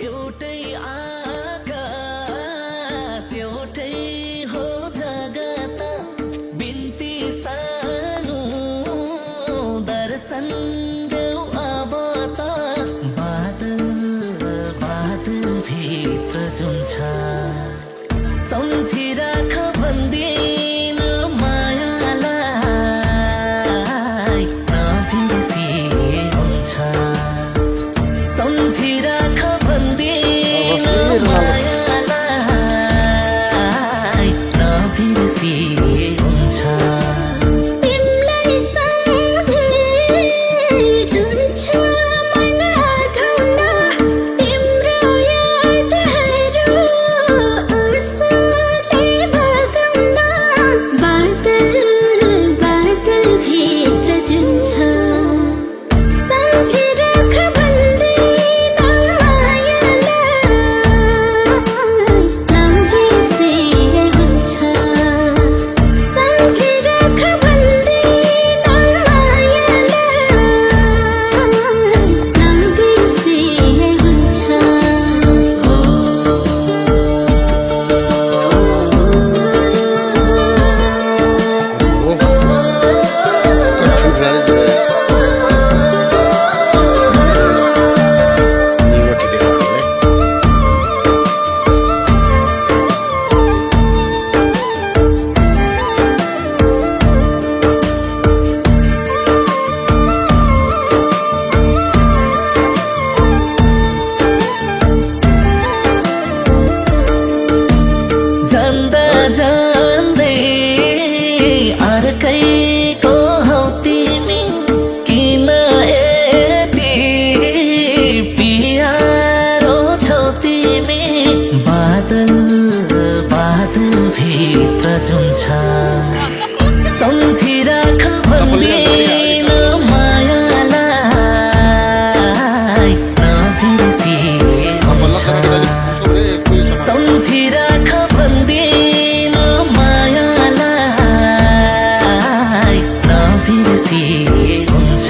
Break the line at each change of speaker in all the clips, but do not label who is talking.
एउटै आकाश एउटै हो जगत बिन्ती सानो दर्शन देऊ अब त बादल बादल भित्र जुन छ सम्झिराख भन्दिन मायालाई नबिर्सी हुन्छ सम्झिराख भन्दिन मायालाई नबिर्सी हुन्छ जान्दै अर्कैको हौ तिमी किन यति प्यारो छौ तिमी बादल बादल भित्र जुन छ सम्झिराख भन्दिन मायालाई नबिर्सी हुन्छ सम्झिराख भन्दिन मायालाई नबिर्सी हुन्छ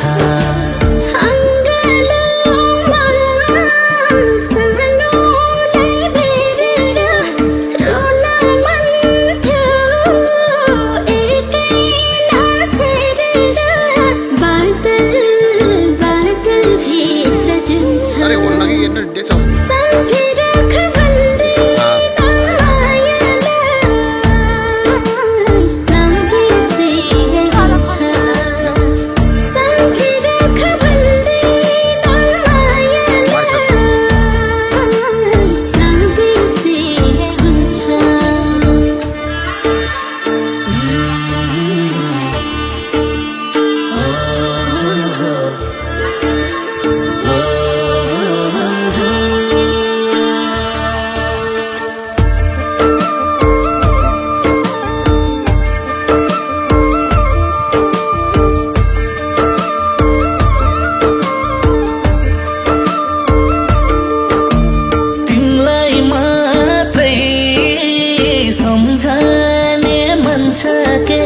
के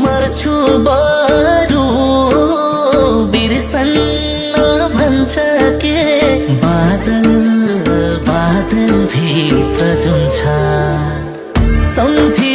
मर्छु बरु बिर्सन्न भन्छ के बादल बादल भित्र जुन छ सम्झि